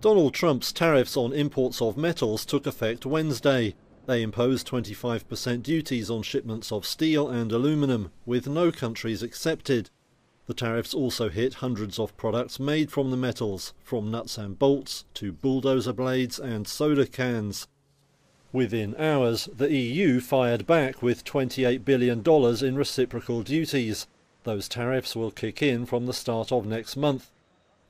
Donald Trump's tariffs on imports of metals took effect Wednesday. They imposed 25% duties on shipments of steel and aluminium, with no countries excepted. The tariffs also hit hundreds of products made from the metals, from nuts and bolts to bulldozer blades and soda cans. Within hours, the EU fired back with $28 billion in reciprocal duties. Those tariffs will kick in from the start of next month.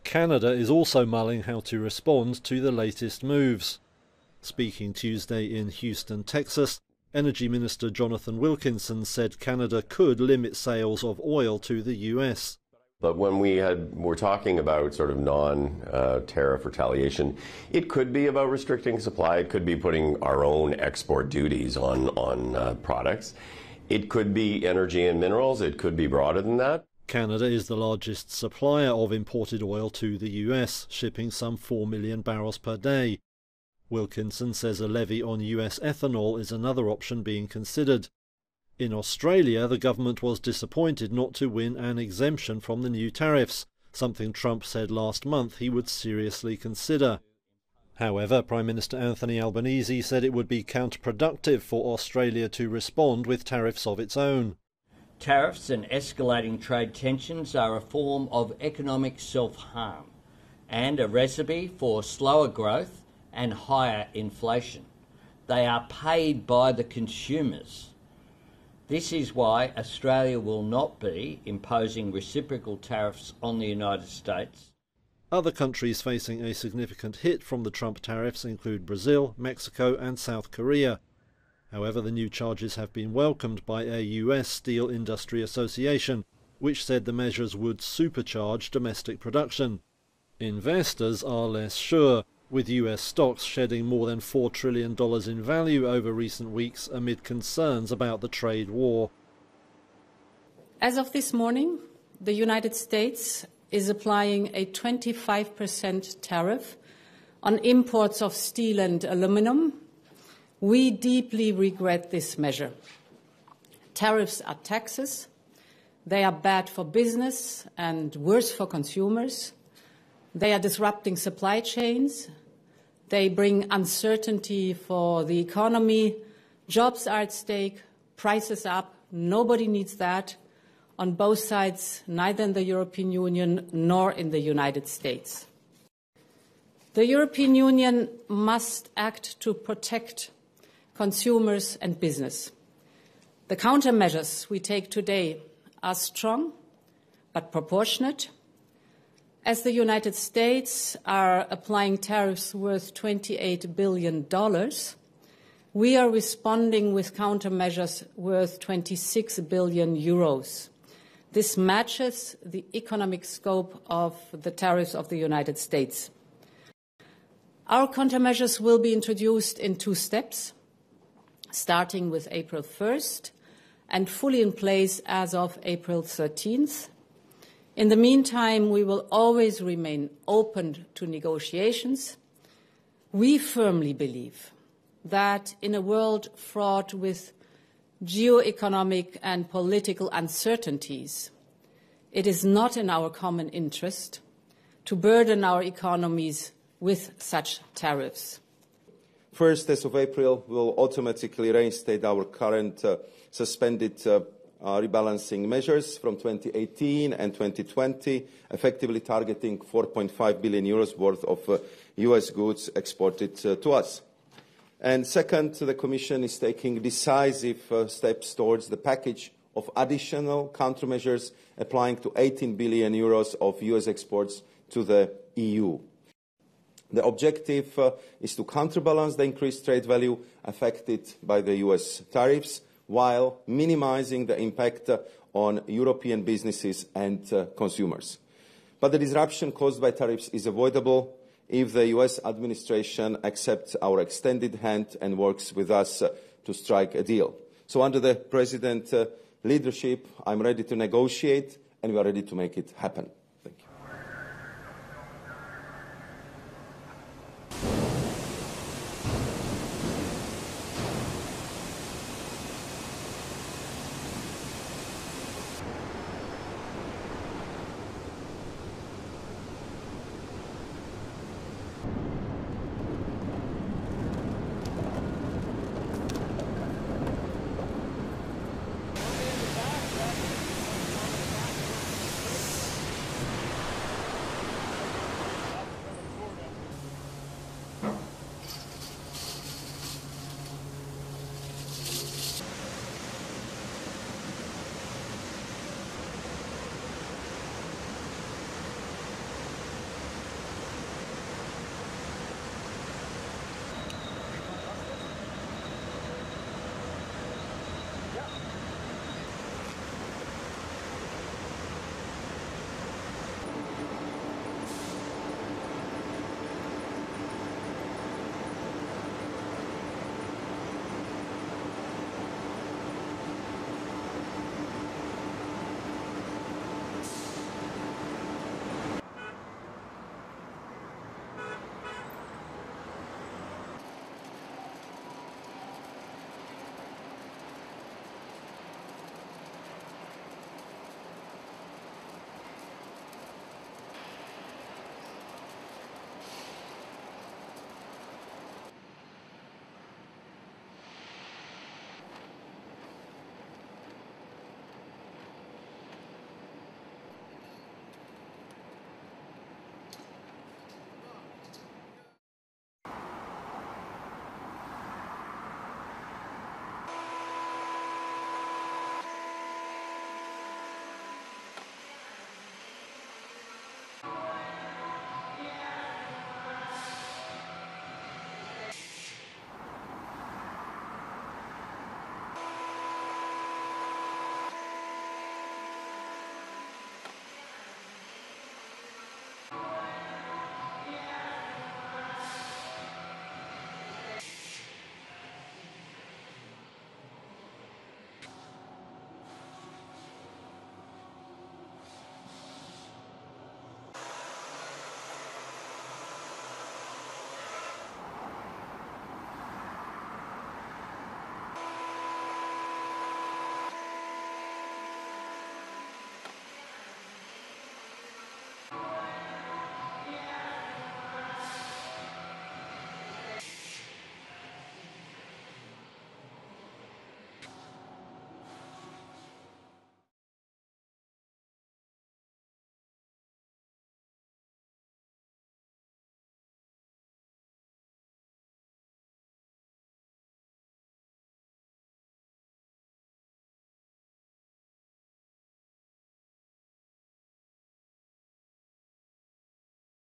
Canada is also mulling how to respond to the latest moves. Speaking Tuesday in Houston, Texas, Energy Minister Jonathan Wilkinson said Canada could limit sales of oil to the US. But when we're talking about sort of non-tariff retaliation, it could be about restricting supply. It could be putting our own export duties on products. It could be energy and minerals. It could be broader than that. Canada is the largest supplier of imported oil to the US, shipping some 4 million barrels per day. Wilkinson says a levy on US ethanol is another option being considered. In Australia, the government was disappointed not to win an exemption from the new tariffs, something Trump said last month he would seriously consider. However, Prime Minister Anthony Albanese said it would be counterproductive for Australia to respond with tariffs of its own. Tariffs and escalating trade tensions are a form of economic self-harm and a recipe for slower growth and higher inflation. They are paid by the consumers. This is why Australia will not be imposing reciprocal tariffs on the United States. Other countries facing a significant hit from the Trump tariffs include Brazil, Mexico and South Korea. However, the new charges have been welcomed by a US Steel Industry Association, which said the measures would supercharge domestic production. Investors are less sure, with US stocks shedding more than $4 trillion in value over recent weeks amid concerns about the trade war. As of this morning, the United States is applying a 25% tariff on imports of steel and aluminum. We deeply regret this measure. Tariffs are taxes. They are bad for business and worse for consumers. They are disrupting supply chains. They bring uncertainty for the economy. Jobs are at stake. Prices up. Nobody needs that on both sides, neither in the European Union nor in the United States. The European Union must act to protect consumers and business. The countermeasures we take today are strong but proportionate. As the United States are applying tariffs worth $28 billion, we are responding with countermeasures worth 26 billion euros. This matches the economic scope of the tariffs of the United States. Our countermeasures will be introduced in 2 steps, starting with April 1st and fully in place as of April 13th. In the meantime, we will always remain open to negotiations. We firmly believe that in a world fraught with geo-economic and political uncertainties, it is not in our common interest to burden our economies with such tariffs. First, as of April, we will automatically reinstate our current suspended rebalancing measures from 2018 and 2020, effectively targeting 4.5 billion euros worth of US goods exported to us. And second, the Commission is taking decisive steps towards the package of additional countermeasures applying to 18 billion euros of US exports to the EU. The objective is to counterbalance the increased trade value affected by the US tariffs, while minimizing the impact on European businesses and consumers. But the disruption caused by tariffs is avoidable if the US administration accepts our extended hand and works with us to strike a deal. So under the President's leadership, I'm ready to negotiate, and we are ready to make it happen.